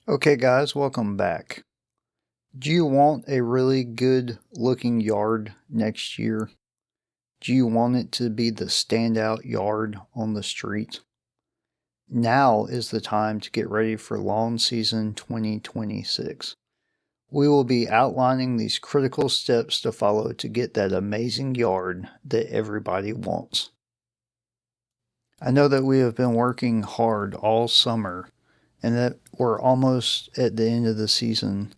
Okay, guys, welcome back. Do you want a really good looking yard next year? Do you want it to be the standout yard on the street? Now is the time to get ready for lawn season 2026. We will be outlining these critical steps to follow to get that amazing yard that everybody wants. I know that we have been working hard all summer and that we're almost at the end of the season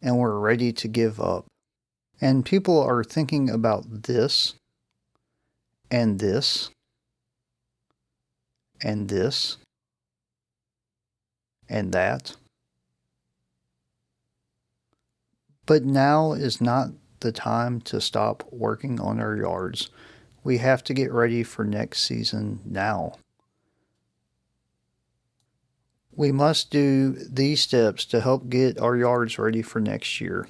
and we're ready to give up. And people are thinking about this and this and this and that. But now is not the time to stop working on our yards. We have to get ready for next season now. We must do these steps to help get our yards ready for next year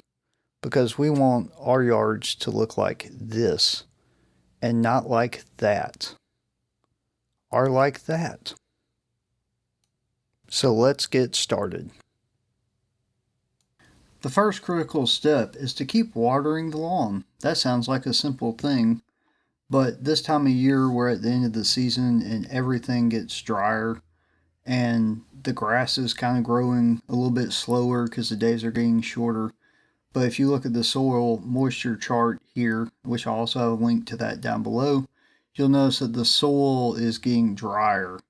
because we want our yards to look like this and not like that or like that. So let's get started. The first critical step is to keep watering the lawn. That sounds like a simple thing, but this time of year we're at the end of the season and everything gets drier and the grass is kind of growing a little bit slower because the days are getting shorter. But if you look at the soil moisture chart here, which I also have a link to that down below, you'll notice that the soil is getting drier.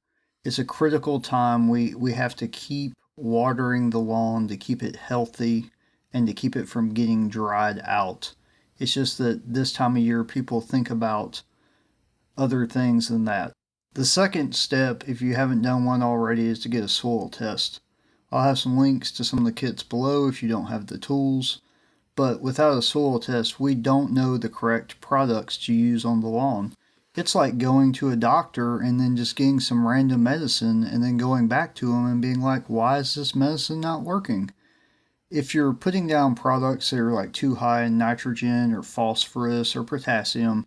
It's a critical time. We have to keep watering the lawn to keep it healthy and to keep it from getting dried out. It's just that this time of year people think about other things than that. The second step, if you haven't done one already, is to get a soil test. I'll have some links to some of the kits below if you don't have the tools. But without a soil test, we don't know the correct products to use on the lawn. It's like going to a doctor and then just getting some random medicine and then going back to them and being like, why is this medicine not working? If you're putting down products that are like too high in nitrogen or phosphorus or potassium,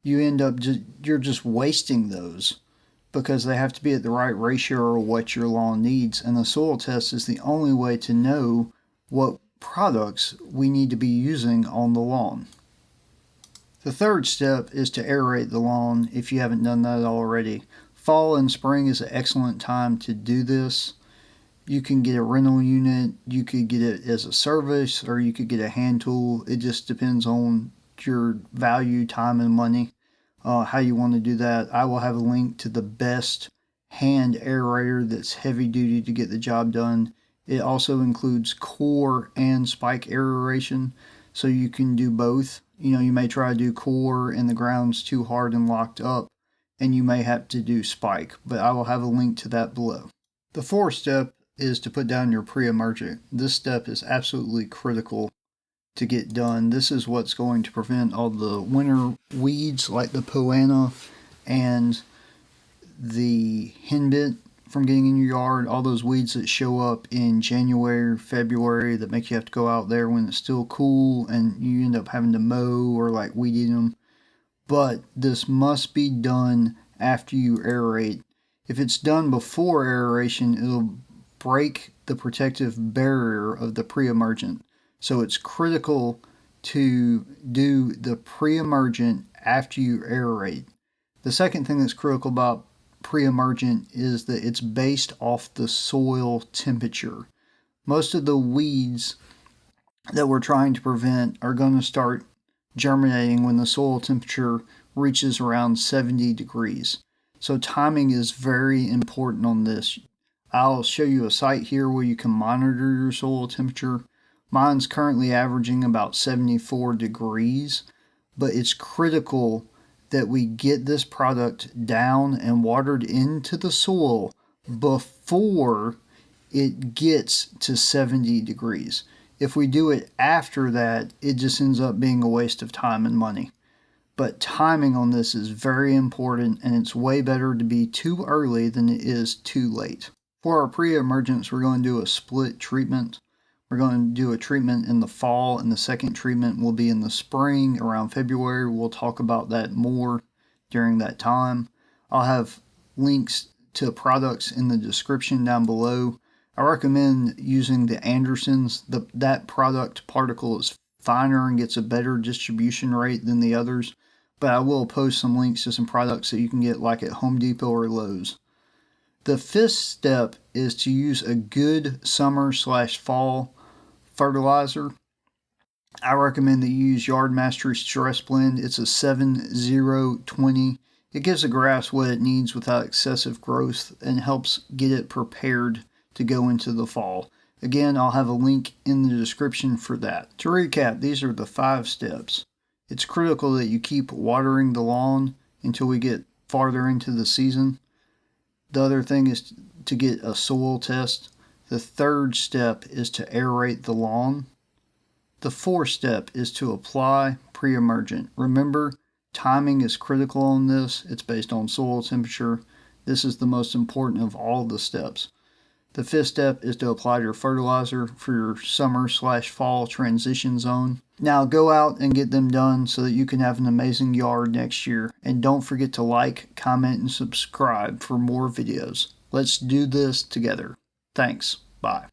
you end up you're just wasting those because they have to be at the right ratio or what your lawn needs. And the soil test is the only way to know what products we need to be using on the lawn. The third step is to aerate the lawn if you haven't done that already. Fall and spring is an excellent time to do this. You can get a rental unit, you could get it as a service, or you could get a hand tool. It just depends on your value, time, and money, how you want to do that. I will have a link to the best hand aerator that's heavy duty to get the job done. It also includes core and spike aeration, so you can do both. You may try to do core and the ground's too hard and locked up, and you may have to do spike, but I will have a link to that below. The fourth step is to put down your pre-emergent. This step is absolutely critical to get done. This is what's going to prevent all the winter weeds like the poana and the henbit from getting in your yard, all those weeds that show up in January, February that make you have to go out there when it's still cool and you end up having to mow or like weeding them. But this must be done after you aerate. If it's done before aeration, it'll break the protective barrier of the pre-emergent. So it's critical to do the pre-emergent after you aerate. The second thing that's critical about pre-emergent is that it's based off the soil temperature. Most of the weeds that we're trying to prevent are going to start germinating when the soil temperature reaches around 70 degrees. So timing is very important on this. I'll show you a site here where you can monitor your soil temperature. Mine's currently averaging about 74 degrees, but it's critical that we get this product down and watered into the soil before it gets to 70 degrees. If we do it after that, it just ends up being a waste of time and money. But timing on this is very important, and it's way better to be too early than it is too late. For our pre-emergence, we're going to do a split treatment. We're going to do a treatment in the fall, and the second treatment will be in the spring around February. We'll talk about that more during that time. I'll have links to products in the description down below. I recommend using the Andersons. That product particle is finer and gets a better distribution rate than the others, but I will post some links to some products that you can get like at Home Depot or Lowe's. The fifth step is to use a good summer/fall fertilizer. I recommend that you use Yard Mastery Stress Blend. It's a 7-0-20. It gives the grass what it needs without excessive growth and helps get it prepared to go into the fall. Again, I'll have a link in the description for that. To recap, these are the 5 steps. It's critical that you keep watering the lawn until we get farther into the season. The other thing is to get a soil test. The third step is to aerate the lawn. The fourth step is to apply pre-emergent. Remember, timing is critical on this. It's based on soil temperature. This is the most important of all the steps. The fifth step is to apply your fertilizer for your summer/fall transition zone. Now go out and get them done so that you can have an amazing yard next year. And don't forget to like, comment, and subscribe for more videos. Let's do this together. Thanks. Bye.